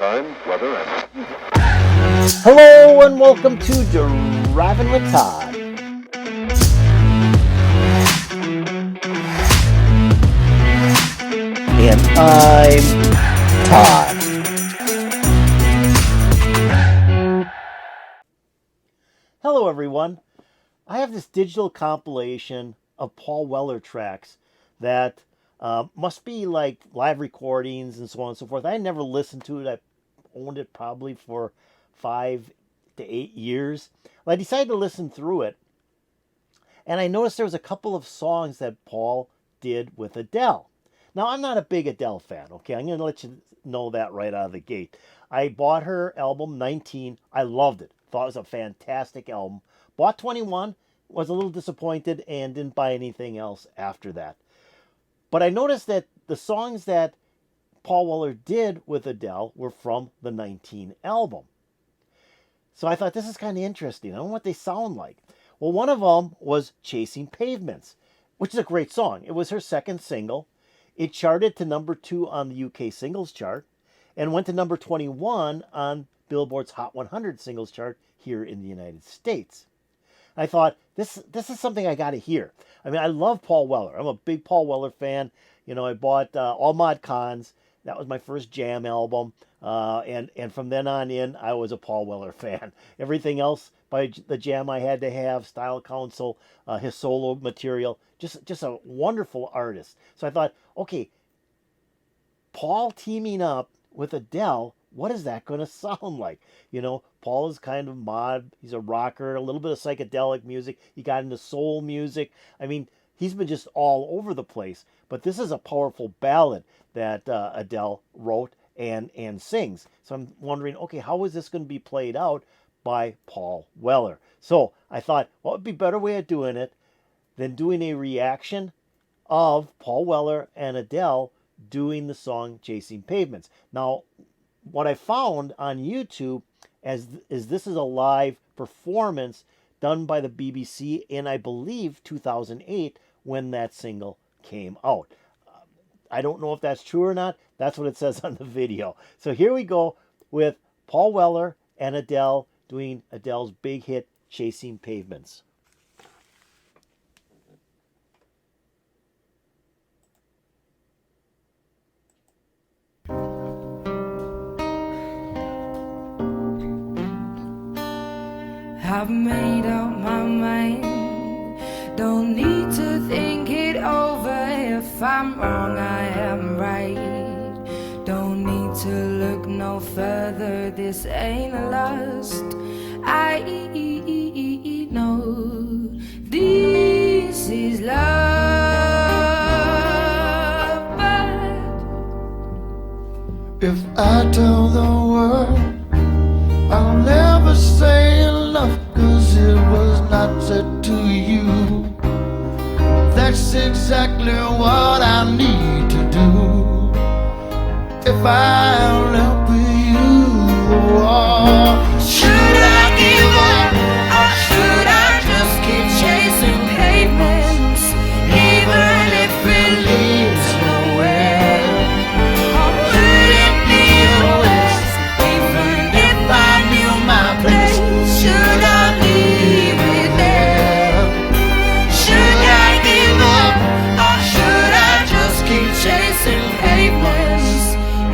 time, weather, and... Hello and welcome to Driving with Todd. And I'm Todd. Hello everyone. I have this digital compilation of Paul Weller tracks that must be like live recordings and so on and so forth. I never listened to it. I owned it probably for 5 to 8 years. Well, I decided to listen through it, and I noticed there was a couple of songs that Paul did with Adele. Now, I'm not a big Adele fan, okay? I'm going to let you know that right out of the gate. I bought her album 19. I loved it. Thought it was a fantastic album. Bought 21, was a little disappointed, and didn't buy anything else after that. But I noticed that the songs that Paul Weller did with Adele were from the 19 album. So I thought, this is kind of interesting. I don't know what they sound like. Well, one of them was Chasing Pavements, which is a great song. It was her second single. It charted to number 2 on the UK singles chart and went to number 21 on Billboard's Hot 100 singles chart here in the United States. I thought, this is something I got to hear. I mean, I love Paul Weller. I'm a big Paul Weller fan. You know, I bought All Mod Cons. That was my first Jam album. And from then on in, I was a Paul Weller fan. Everything else by the Jam I had to have, Style Council, his solo material, just a wonderful artist. So I thought, okay, Paul teaming up with Adele, what is that going to sound like? You know, Paul is kind of mod. He's a rocker, a little bit of psychedelic music. He got into soul music. I mean, he's been just all over the place. But this is a powerful ballad that Adele wrote and sings. So I'm wondering, okay, how is this going to be played out by Paul Weller? So I thought, what would be a better way of doing it than doing a reaction of Paul Weller and Adele doing the song Chasing Pavements. Now, what I found on YouTube is this is a live performance done by the BBC in, I believe, 2008 when that single came out. I don't know if that's true or not. That's what it says on the video. So here we go with Paul Weller and Adele doing Adele's big hit Chasing Pavements. I've made up my mind. Don't need to think it over. If I'm wrong, I am right. Don't need to look no further. This ain't a lust. I know this is love. But if I tell the world, I'll never say enough, 'cause it was not said to you. That's exactly what I need to do if I'll help you. Oh, should I give up, or should I just keep chasing pavements, even if it leads nowhere? Or would it be a waste, even if I knew my place? Should I leave it there? Should I give up, or should I just keep chasing pavements,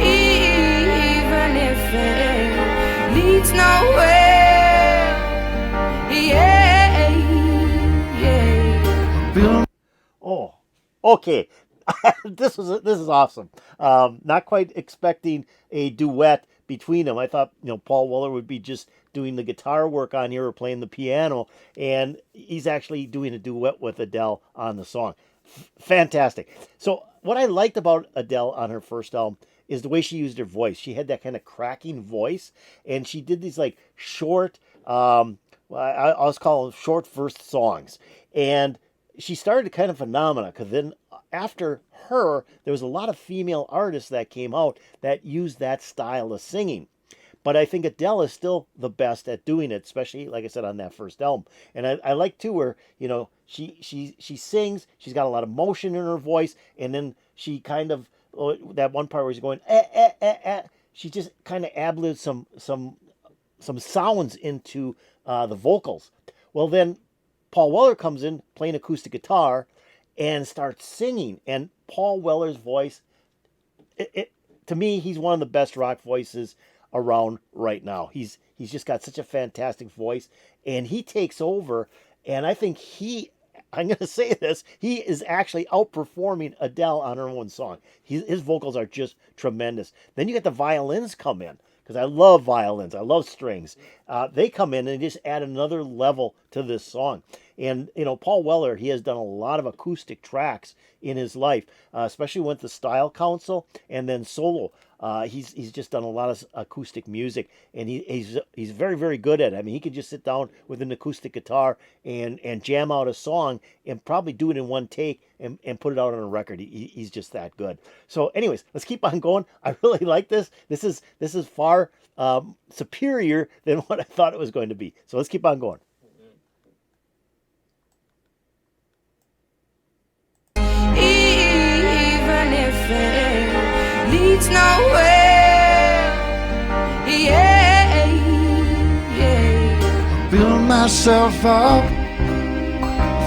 even if it leads nowhere? Yeah, yeah. Oh, okay. This is awesome. Not quite expecting a duet between them. I thought, Paul Weller would be just doing the guitar work on here or playing the piano, and he's actually doing a duet with Adele on the song. Fantastic. So what I liked about Adele on her first album is the way she used her voice. She had that kind of cracking voice, and she did these like short, I'll call them short verse songs. And she started kind of phenomena, because then after her, there was a lot of female artists that came out that used that style of singing. But I think Adele is still the best at doing it, especially, like I said, on that first album. And I like, too, where, she sings, she's got a lot of motion in her voice, and then she kind of, that one part where she's going, eh, eh, eh, eh, she just kind of ad-libbed some sounds into the vocals. Well, then Paul Weller comes in playing acoustic guitar and starts singing. And Paul Weller's voice, to me, he's one of the best rock voices around right now. He's just got such a fantastic voice, and he takes over. And I think I'm going to say this, he is actually outperforming Adele on her own song. His vocals are just tremendous. Then you get the violins come in, because I love violins. I love strings. They come in and just add another level to this song. And, Paul Weller, he has done a lot of acoustic tracks in his life, especially with the Style Council and then solo. He's just done a lot of acoustic music, and he's very, very good at it. I mean, he could just sit down with an acoustic guitar and jam out a song and probably do it in one take and put it out on a record. He's just that good. So anyways, let's keep on going. I really like this. This is far superior than what I thought it was going to be. So let's keep on going. Even if it leads nowhere, yeah, yeah. Build myself up,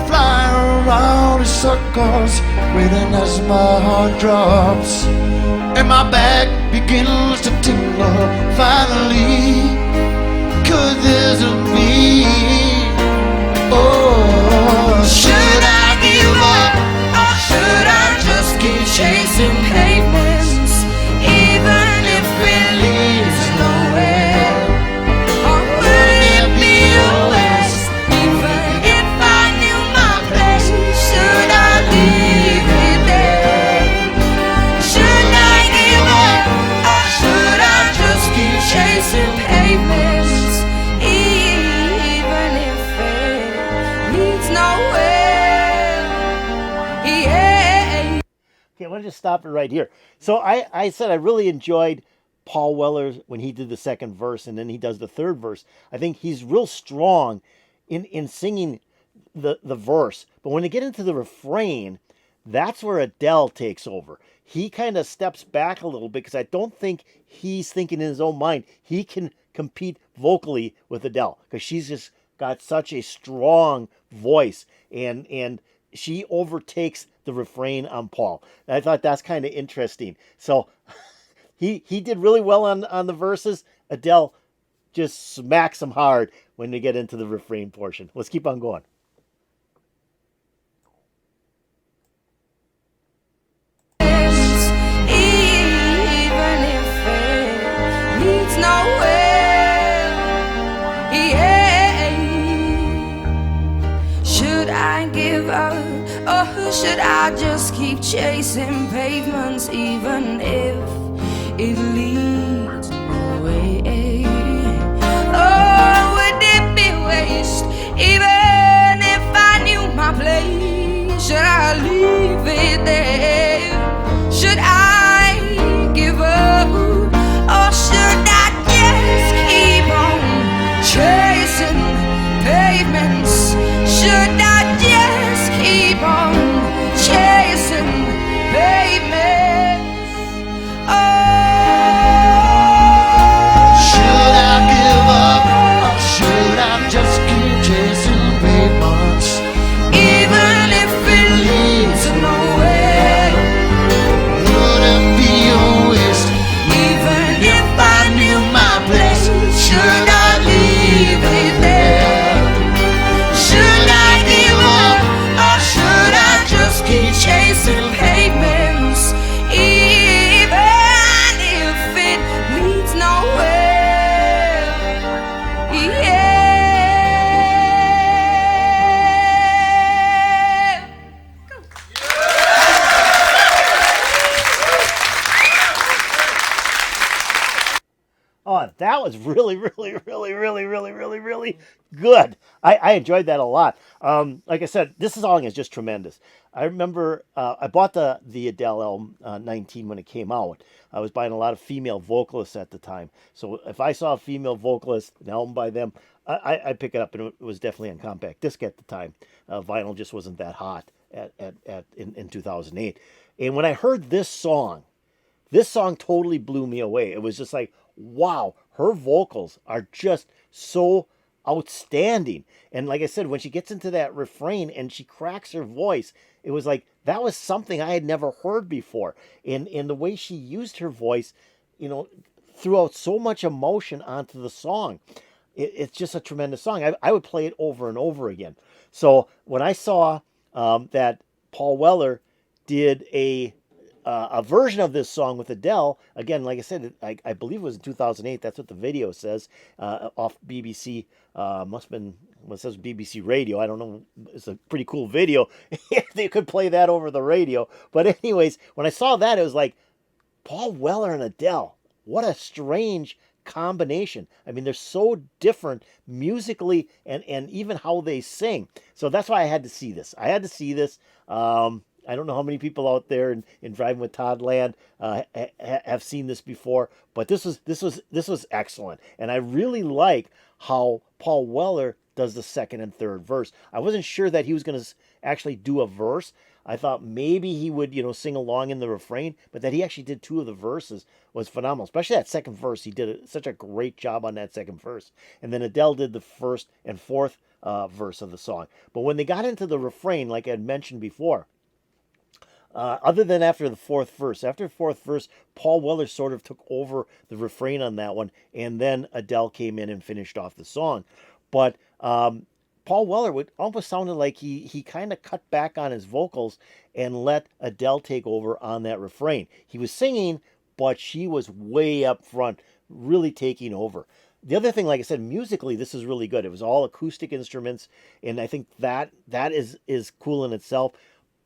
fly around in circles, waiting as my heart drops, and my back begins to tingle. Finally, 'cause there's a me. Oh, should I give up, or should I just keep Chasing pavements, even if it leads nowhere. Or would it be a waste, even if I knew my place? Should I leave it there? Should I give up, or should I just keep chasing pavements, even if it leads nowhere? Yeah. Okay, I want to just stop it right here. So I said I really enjoyed Paul Weller when he did the second verse, and then he does the third verse. I think he's real strong in singing the verse. But when they get into the refrain, that's where Adele takes over. He kind of steps back a little bit because I don't think he's thinking in his own mind he can compete vocally with Adele, because she's just got such a strong voice, and she overtakes the refrain on Paul. And I thought that's kind of interesting. So he did really well on the verses. Adele just smacks him hard when they get into the refrain portion. Let's keep on going. Even if it leads nowhere, yeah. Should I give up, or should I just keep chasing pavements, even if it leads nowhere? Oh, would it be waste, even if I knew my place? Should I leave it there? Should I give up, or should I just keep on chasing pavements? Should I just keep on chasing pavements? Oh, should I give up, or should I just keep chasing pavements, even if it leads nowhere? would it be a waste, Even if I knew my place, should I leave it there? Should I give up, or should I just keep chasing pavements, even if it leads nowhere? Yeah. Oh, that was really, really, really, really, really, really, really good. I enjoyed that a lot. Like I said, this song is just tremendous. I remember I bought the Adele album 19 when it came out. I was buying a lot of female vocalists at the time. So if I saw a female vocalist, an album by them, I'd pick it up, and it was definitely on compact disc at the time. Vinyl just wasn't that hot in 2008. And when I heard this song, This song totally blew me away. It was just like, wow, her vocals are just so outstanding. And like I said, when she gets into that refrain and she cracks her voice, it was like that was something I had never heard before. And the way she used her voice, threw out so much emotion onto the song. It's just a tremendous song. I would play it over and over again. So when I saw that Paul Weller did a version of this song with Adele, again, like I said, I believe it was in 2008. That's what the video says, off BBC. Must have been, well, it says BBC Radio. I don't know. It's a pretty cool video. They could play that over the radio. But anyways, when I saw that, it was like, Paul Weller and Adele. What a strange combination. I mean, they're so different musically and even how they sing. So that's why I had to see this. I had to see this. I don't know how many people out there in Driving with Todd Land have seen this before, but this was excellent. And I really like how Paul Weller does the second and third verse. I wasn't sure that he was going to actually do a verse. I thought maybe he would, sing along in the refrain, but that he actually did two of the verses was phenomenal. Especially that second verse. He did such a great job on that second verse. And then Adele did the first and fourth verse of the song. But when they got into the refrain, like I had mentioned before, other than after the fourth verse, Paul Weller sort of took over the refrain on that one, and then Adele came in and finished off the song. But Paul Weller would almost sounded like he kind of cut back on his vocals and let Adele take over on that refrain. He was singing, but she was way up front, really taking over. The other thing, like I said, musically, this is really good. It was all acoustic instruments, and I think that is cool in itself.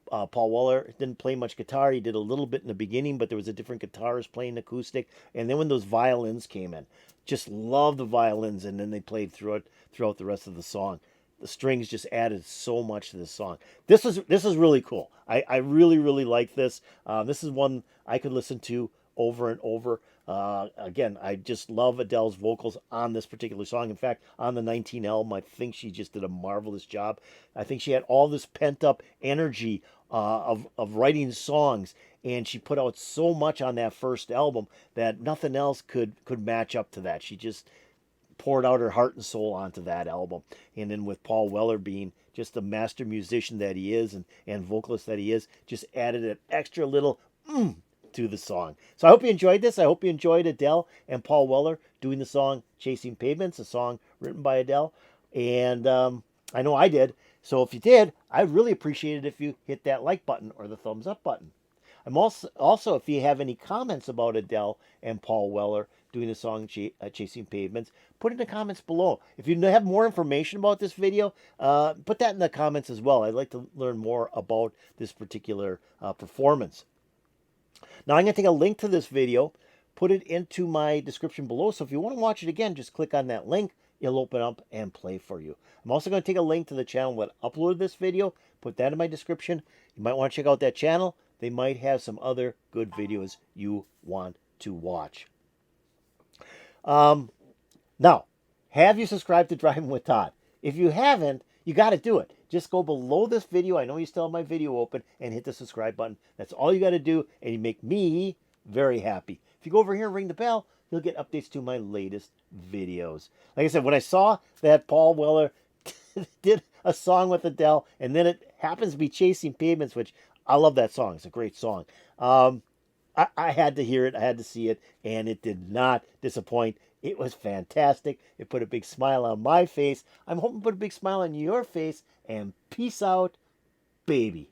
Paul Weller didn't play much guitar. He did a little bit in the beginning, but there was a different guitarist playing acoustic. And then when those violins came in, just loved the violins, and then they played throughout the rest of the song. The strings just added so much to this song. This is really cool. I really, really like this. This is one I could listen to over and over. Again, I just love Adele's vocals on this particular song. In fact, on the 19 album, I think she just did a marvelous job. I think she had all this pent-up energy of writing songs, and she put out so much on that first album that nothing else could match up to that. She just poured out her heart and soul onto that album. And then with Paul Weller being just the master musician that he is and vocalist that he is, just added an extra little to the song. So I hope you enjoyed this. I hope you enjoyed Adele and Paul Weller doing the song Chasing Pavements, a song written by Adele. And I know I did. So if you did, I'd really appreciate it if you hit that like button or the thumbs up button. I'm also if you have any comments about Adele and Paul Weller doing the song Chasing Pavements, put it in the comments below. If you have more information about this video, put that in the comments as well. I'd like to learn more about this particular performance. Now I'm going to take a link to this video, put it into my description below. So if you want to watch it again, just click on that link. It'll open up and play for you. I'm also going to take a link to the channel that uploaded this video, put that in my description. You might want to check out that channel. They might have some other good videos you want to watch. Now, have you subscribed to Driving with Todd? If you haven't, you got to do it. Just go below this video. I know you still have my video open, and hit the subscribe button. That's all you got to do, and you make me very happy. If you go over here and ring the bell, you'll get updates to my latest videos. Like I said, when I saw that Paul Weller did a song with Adele, and then it happens to be Chasing Pavements, which I love that song. It's a great song. I had to hear it. I had to see it, and it did not disappoint. It was fantastic. It put a big smile on my face. I'm hoping to put a big smile on your face, and peace out, baby.